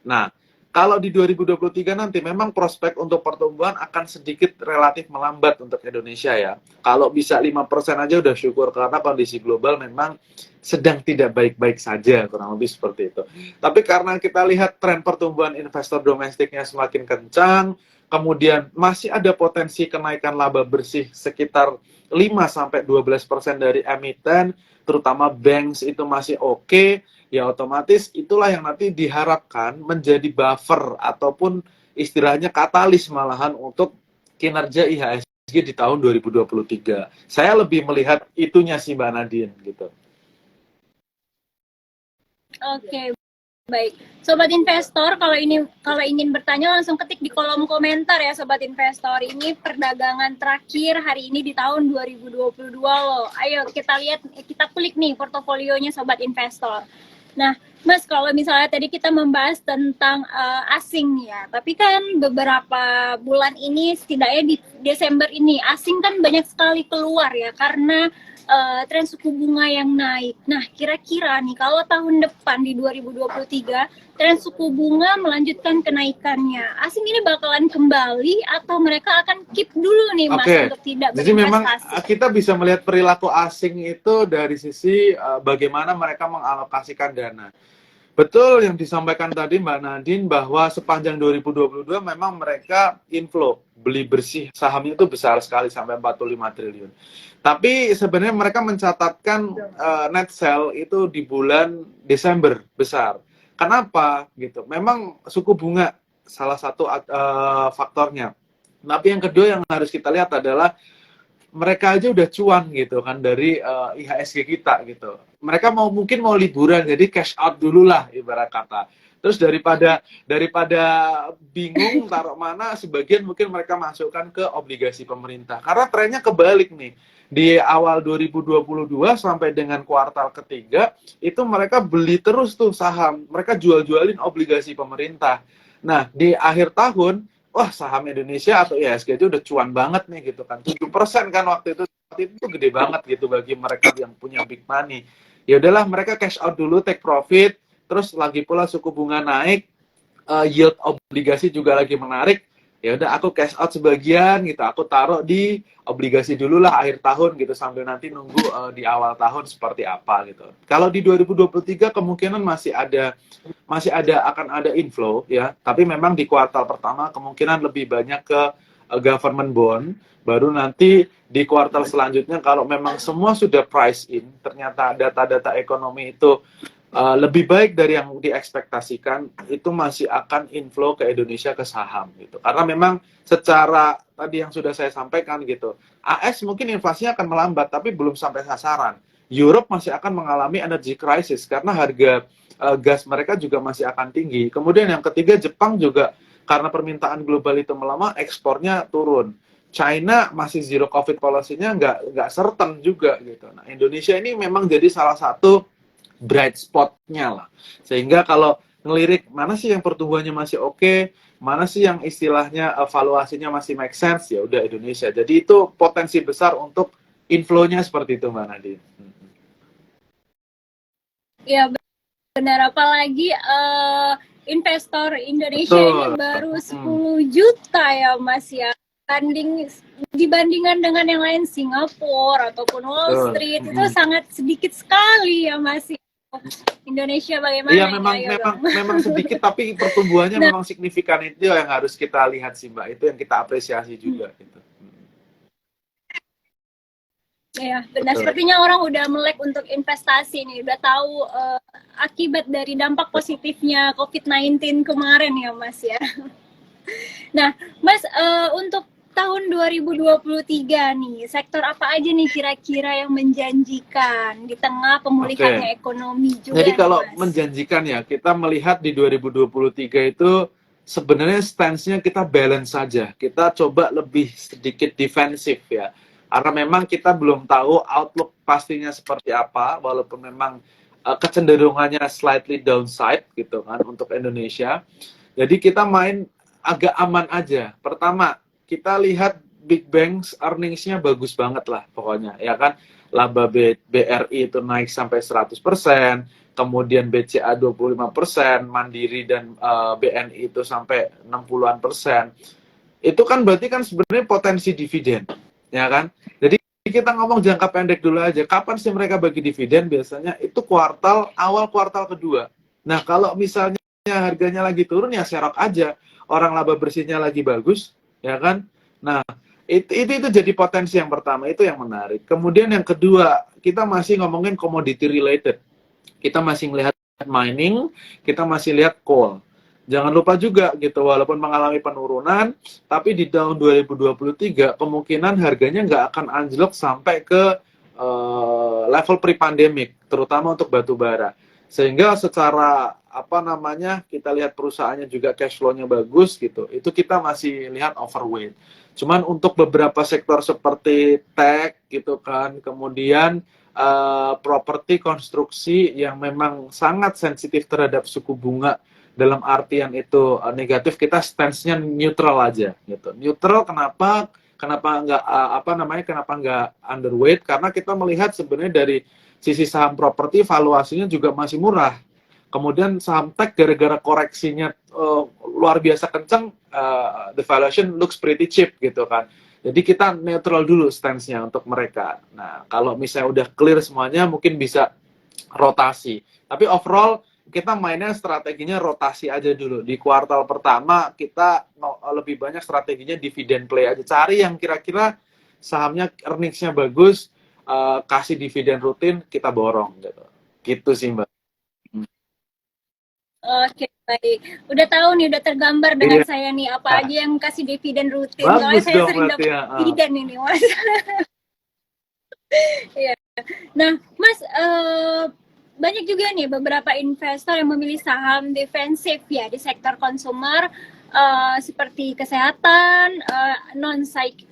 Nah, kalau di 2023 nanti memang prospek untuk pertumbuhan akan sedikit relatif melambat untuk Indonesia ya. Kalau bisa 5% aja udah syukur, karena kondisi global memang sedang tidak baik-baik saja, kurang lebih seperti itu. Tapi karena kita lihat tren pertumbuhan investor domestiknya semakin kencang, kemudian masih ada potensi kenaikan laba bersih sekitar 5-12% dari emiten, terutama banks itu masih oke, ya otomatis itulah yang nanti diharapkan menjadi buffer ataupun istilahnya katalis malahan untuk kinerja IHSG di tahun 2023. Saya lebih melihat itunya sih Mbak Nadine gitu. Oke, baik. Sobat investor, kalau ingin bertanya langsung ketik di kolom komentar ya sobat investor. Ini perdagangan terakhir hari ini di tahun 2022 loh. Ayo kita lihat, kita klik nih portofolionya sobat investor. Nah, Mas, kalau misalnya tadi kita membahas tentang asing ya, tapi kan beberapa bulan ini, setidaknya di Desember ini, asing kan banyak sekali keluar ya, karena tren suku bunga yang naik. Nah, kira-kira nih, kalau tahun depan di 2023, tren suku bunga melanjutkan kenaikannya, asing ini bakalan kembali atau mereka akan keep dulu nih, Mas, untuk tidak berinvestasi? Jadi memang kita bisa melihat perilaku asing itu dari sisi bagaimana mereka mengalokasikan dana. Betul yang disampaikan tadi Mbak Nadine, bahwa sepanjang 2022 memang mereka inflow, beli bersih sahamnya itu besar sekali sampai 45 triliun. Tapi sebenarnya mereka mencatatkan net sell itu di bulan Desember besar. Kenapa gitu? Memang suku bunga salah satu faktornya. Tapi yang kedua yang harus kita lihat adalah mereka aja udah cuan gitu kan dari IHSG kita gitu. Mereka mungkin mau liburan, jadi cash out dulu lah ibarat kata. Terus daripada bingung taruh mana, sebagian mungkin mereka masukkan ke obligasi pemerintah. Karena trennya kebalik nih. Di awal 2022 sampai dengan kuartal ketiga, itu mereka beli terus tuh saham. Mereka jual-jualin obligasi pemerintah. Nah, di akhir tahun, wah saham Indonesia atau IHSG itu udah cuan banget nih gitu kan. 7% kan waktu itu gede banget gitu bagi mereka yang punya big money. Ya udahlah, mereka cash out dulu, take profit, terus lagi pula suku bunga naik, yield obligasi juga lagi menarik. Ya udah, aku cash out sebagian gitu, aku taruh di obligasi dulu lah akhir tahun gitu, sambil nanti nunggu di awal tahun seperti apa gitu. Kalau di 2023 kemungkinan masih akan ada inflow ya, tapi memang di kuartal pertama kemungkinan lebih banyak ke government bond, baru nanti di kuartal selanjutnya kalau memang semua sudah price in, ternyata data-data ekonomi itu lebih baik dari yang diekspektasikan, itu masih akan inflow ke Indonesia ke saham gitu. Karena memang secara tadi yang sudah saya sampaikan gitu, AS mungkin inflasinya akan melambat tapi belum sampai sasaran. Europe masih akan mengalami energy crisis karena harga gas mereka juga masih akan tinggi. Kemudian yang ketiga, Jepang juga karena permintaan global itu melemah, ekspornya turun. China masih zero covid policy-nya nggak certain juga gitu. Nah, Indonesia ini memang jadi salah satu bright spot-nya lah. Sehingga kalau ngelirik mana sih yang pertumbuhannya masih oke, mana sih yang istilahnya valuasinya masih make sense, ya udah Indonesia. Jadi itu potensi besar untuk inflow-nya seperti itu Mbak Nadine. Ya benar, apalagi investor Indonesia ini baru 10 juta ya Mas ya, dibandingkan dengan yang lain Singapura ataupun Wall Street itu sangat sedikit sekali ya Mas. Indonesia bagaimana? Iya memang sedikit tapi pertumbuhannya memang signifikan, itu yang harus kita lihat sih Mbak, itu yang kita apresiasi juga gitu. Ya, benar. Sepertinya orang udah melek untuk investasi nih, udah tahu akibat dari dampak positifnya COVID-19 kemarin ya, Mas ya. Nah, Mas, untuk tahun 2023 nih, sektor apa aja nih kira-kira yang menjanjikan di tengah pemulihannya ekonomi juga? Jadi kalau menjanjikan ya, kita melihat di 2023 itu sebenarnya stance-nya kita balance saja. Kita coba lebih sedikit defensif ya. Karena memang kita belum tahu outlook pastinya seperti apa, walaupun memang kecenderungannya slightly downside gitu kan untuk Indonesia. Jadi kita main agak aman aja. Pertama, kita lihat big banks earnings-nya bagus banget lah pokoknya, ya kan. Laba BRI itu naik sampai 100%, kemudian BCA 25%, Mandiri dan BNI itu sampai 60-an%. Itu kan berarti kan sebenarnya potensi dividen, ya kan? Jadi kita ngomong jangka pendek dulu aja. Kapan sih mereka bagi dividen? Biasanya itu awal kuartal kedua. Nah, kalau misalnya harganya lagi turun ya serok aja. Orang laba bersihnya lagi bagus, ya kan? Nah, itu jadi potensi yang pertama, itu yang menarik. Kemudian yang kedua, kita masih ngomongin commodity related. Kita masih melihat mining, kita masih lihat coal. Jangan lupa juga gitu, walaupun mengalami penurunan, tapi di tahun 2023 kemungkinan harganya nggak akan anjlok sampai ke level pre-pandemic, terutama untuk batu bara. Sehingga secara kita lihat perusahaannya juga cash flow-nya bagus gitu. Itu kita masih lihat overweight. Cuman untuk beberapa sektor seperti tech gitu kan, kemudian properti konstruksi yang memang sangat sensitif terhadap suku bunga, dalam artian itu negatif, kita stance-nya neutral aja gitu. Neutral kenapa? Kenapa nggak underweight? Karena kita melihat sebenarnya dari sisi saham properti valuasinya juga masih murah. Kemudian saham tech gara-gara koreksinya luar biasa kencang, the valuation looks pretty cheap gitu kan. Jadi kita neutral dulu stance-nya untuk mereka. Nah, kalau misalnya udah clear semuanya, mungkin bisa rotasi. Tapi overall, kita mainnya strateginya rotasi aja dulu. Di kuartal pertama, kita lebih banyak strateginya dividen play aja. Cari yang kira-kira sahamnya earnings-nya bagus, kasih dividen rutin, kita borong. Gitu sih, Mbak. Oke, baik. Udah tahu nih, udah tergambar dengan Iya. saya nih apa aja yang kasih dividen rutin. Soalnya Bagus saya dong sering berarti dapat ya. dividen ini, Mas. Iya. Nah, Mas, banyak juga nih beberapa investor yang memilih saham defensif ya di sektor consumer, seperti kesehatan, non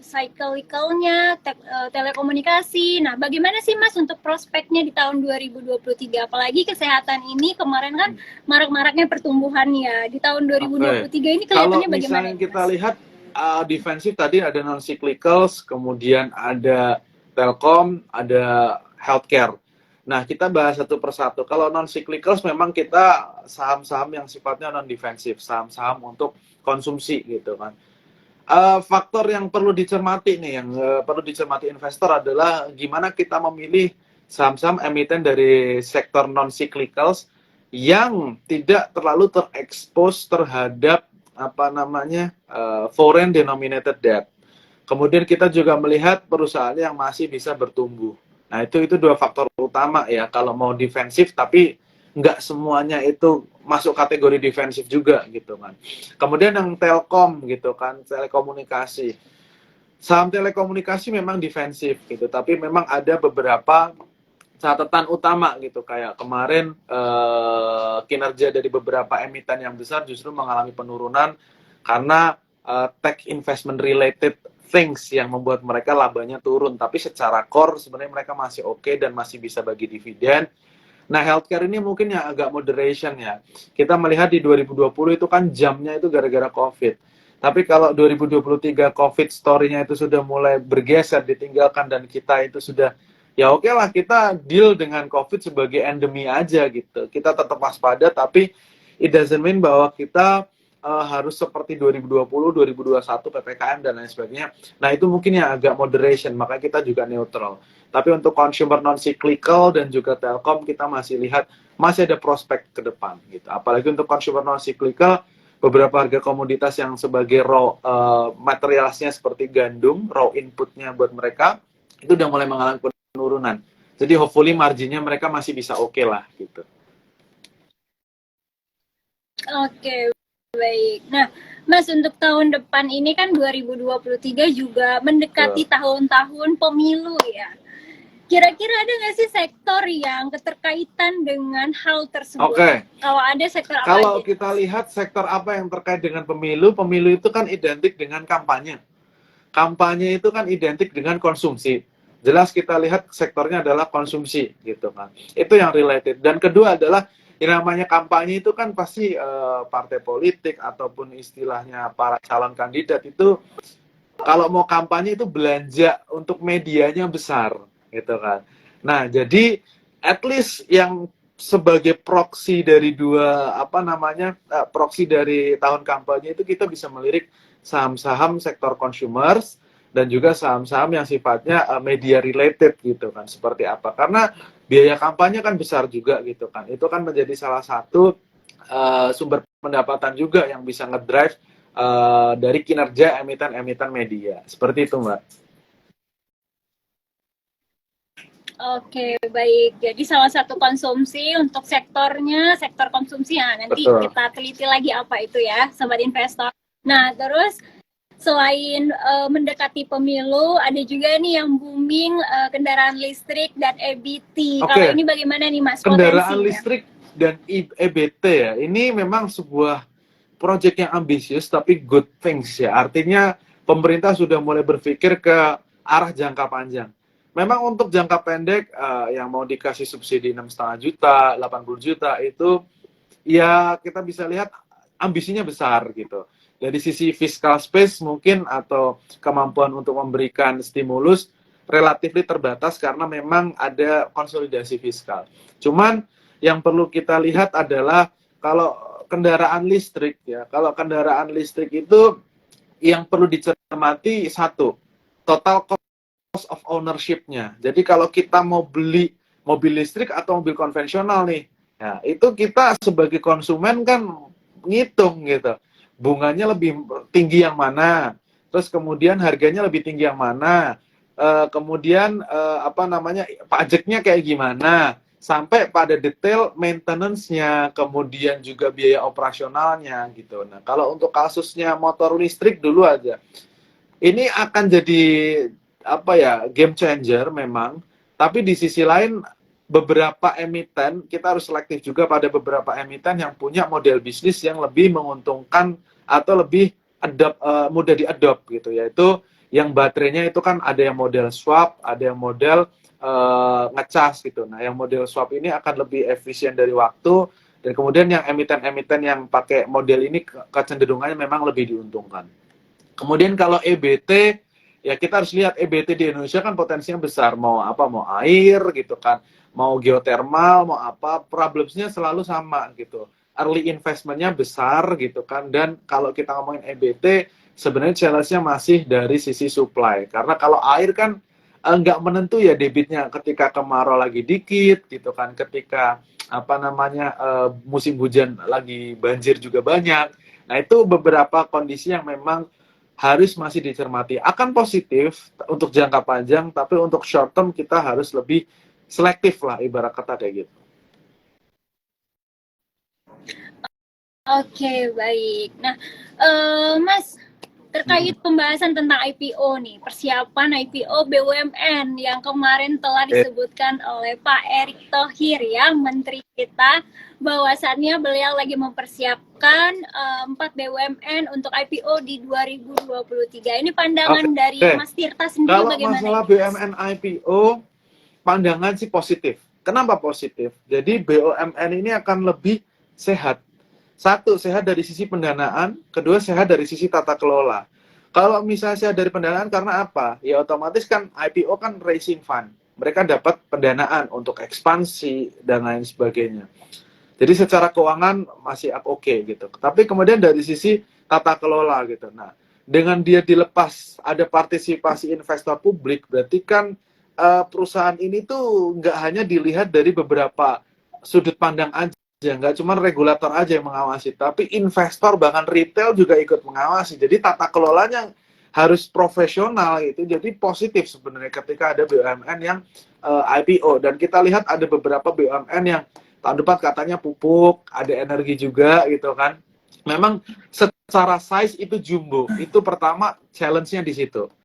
cyclicalnya, telekomunikasi. Nah, bagaimana sih Mas untuk prospeknya di tahun 2023? Apalagi kesehatan ini kemarin kan marak-maraknya pertumbuhannya. Di tahun 2023 ini kelihatannya Kalau bagaimana? misalnya kita lihat defensif tadi ada non cyclicals, kemudian ada telkom, ada healthcare. Nah, kita bahas satu persatu. Kalau non cyclicals memang kita saham-saham yang sifatnya non defensif, saham-saham untuk konsumsi gitu kan. Faktor yang perlu dicermati nih, yang perlu dicermati investor adalah gimana kita memilih saham-saham emiten dari sektor non cyclicals yang tidak terlalu terekspos terhadap foreign denominated debt. Kemudian kita juga melihat perusahaan yang masih bisa bertumbuh. Nah, itu dua faktor utama ya kalau mau defensif, tapi nggak semuanya itu masuk kategori defensif juga gitu kan. Kemudian yang telkom gitu kan, telekomunikasi. Saham telekomunikasi memang defensif gitu, tapi memang ada beberapa catatan utama gitu, kayak kemarin kinerja dari beberapa emiten yang besar justru mengalami penurunan karena tech investment related things yang membuat mereka labanya turun, tapi secara core sebenarnya mereka masih oke dan masih bisa bagi dividen. Nah, healthcare ini mungkin yang agak moderation ya. Kita melihat di 2020 itu kan jamnya itu gara-gara COVID. Tapi kalau 2023 COVID story-nya itu sudah mulai bergeser, ditinggalkan, dan kita itu sudah, ya oke lah kita deal dengan COVID sebagai endemi aja gitu. Kita tetap waspada, tapi it doesn't mean bahwa kita harus seperti 2020, 2021, PPKM, dan lain sebagainya. Nah, itu mungkin yang agak moderation, makanya kita juga neutral. Tapi untuk consumer non-cyclical dan juga telkom, kita masih lihat masih ada prospek ke depan gitu. Apalagi untuk consumer non-cyclical, beberapa harga komoditas yang sebagai raw materialsnya seperti gandum, raw inputnya buat mereka, itu udah mulai mengalami penurunan. Jadi hopefully marginnya mereka masih bisa oke lah gitu. Oke, baik. Nah, Mas, untuk tahun depan ini kan 2023 juga mendekati tahun-tahun pemilu ya. Kira-kira ada nggak sih sektor yang keterkaitan dengan hal tersebut? Oke. Kalau ada sektor apa Kalau aja? kita lihat sektor apa yang terkait dengan pemilu, pemilu itu kan identik dengan kampanye. Kampanye itu kan identik dengan konsumsi. Jelas kita lihat sektornya adalah konsumsi gitu kan. Itu yang related. Dan kedua adalah yang namanya kampanye itu kan pasti partai politik ataupun istilahnya para calon kandidat itu kalau mau kampanye itu belanja untuk medianya besar gitu kan. Nah, jadi at least yang sebagai proksi dari proksi dari tahun kampanye itu kita bisa melirik saham-saham sektor consumers dan juga saham-saham yang sifatnya media related gitu kan, seperti apa, karena biaya kampanye kan besar juga gitu kan, itu kan menjadi salah satu sumber pendapatan juga yang bisa ngedrive dari kinerja emiten-emiten media, seperti itu Mbak. Oke, baik. Jadi salah satu konsumsi untuk sektornya, sektor konsumsi ya. Nanti Betul. kita teliti lagi apa itu ya, sobat investor. Nah, terus selain mendekati pemilu, ada juga nih yang booming kendaraan listrik dan EBT. Kalau ini bagaimana nih Mas kendaraan potensinya? listrik dan EBT ya, ini memang sebuah proyek yang ambisius tapi good things ya. Artinya pemerintah sudah mulai berpikir ke arah jangka panjang. Memang untuk jangka pendek yang mau dikasih subsidi 6,5 juta, 80 juta itu ya kita bisa lihat ambisinya besar gitu. Dari sisi fiscal space mungkin atau kemampuan untuk memberikan stimulus relatif terbatas karena memang ada konsolidasi fiskal. Cuman yang perlu kita lihat adalah kalau kendaraan listrik ya, kalau kendaraan listrik itu yang perlu dicermati satu, total cost of ownership-nya. Jadi kalau kita mau beli mobil listrik atau mobil konvensional nih, ya itu kita sebagai konsumen kan ngitung gitu. Bunganya lebih tinggi yang mana, terus kemudian harganya lebih tinggi yang mana, kemudian pajaknya kayak gimana, sampai pada detail maintenance-nya, kemudian juga biaya operasionalnya gitu. Nah, kalau untuk kasusnya motor listrik dulu aja, ini akan jadi game changer memang, tapi di sisi lain beberapa emiten kita harus selektif juga pada beberapa emiten yang punya model bisnis yang lebih menguntungkan atau lebih mudah diadopt gitu, yaitu yang baterainya itu kan ada yang model swap, ada yang model ngecas gitu. Nah, yang model swap ini akan lebih efisien dari waktu, dan kemudian yang emiten-emiten yang pakai model ini kecenderungannya memang lebih diuntungkan. Kemudian kalau EBT, ya kita harus lihat EBT di Indonesia kan potensinya besar, mau air gitu kan, mau geothermal, mau apa, problemsnya selalu sama gitu. Early investmentnya besar gitu kan, dan kalau kita ngomongin EBT, sebenarnya challenge-nya masih dari sisi supply, karena kalau air kan nggak menentu ya debitnya, ketika kemarau lagi dikit gitu kan, ketika musim hujan lagi banjir juga banyak. Nah itu beberapa kondisi yang memang harus masih dicermati. Akan positif untuk jangka panjang, tapi untuk short term kita harus lebih selektif lah, ibarat kata kayak gitu. Oke, baik. Nah, Mas, terkait pembahasan tentang IPO nih, persiapan IPO BUMN yang kemarin telah disebutkan oleh Pak Erick Thohir ya, Menteri kita, bahwasannya beliau lagi mempersiapkan 4 BUMN untuk IPO di 2023. Ini pandangan dari Mas Tirta sendiri kalau bagaimana? Kalau masalah BUMN IPO, pandangan sih positif. Kenapa positif? Jadi BUMN ini akan lebih sehat. Satu, sehat dari sisi pendanaan. Kedua, sehat dari sisi tata kelola. Kalau misalnya sehat dari pendanaan, karena apa? Ya otomatis kan IPO kan raising fund. Mereka dapat pendanaan untuk ekspansi dan lain sebagainya. Jadi secara keuangan masih oke gitu. Tapi kemudian dari sisi tata kelola gitu. Nah, dengan dia dilepas ada partisipasi investor publik, berarti kan perusahaan ini tuh nggak hanya dilihat dari beberapa sudut pandang aja, nggak cuma regulator aja yang mengawasi, tapi investor bahkan retail juga ikut mengawasi. Jadi tata kelolanya harus profesional gitu. Jadi positif sebenarnya ketika ada BUMN yang IPO, dan kita lihat ada beberapa BUMN yang tahun depan katanya pupuk, ada energi juga gitu kan. Memang secara size itu jumbo. Itu pertama challenge-nya di situ.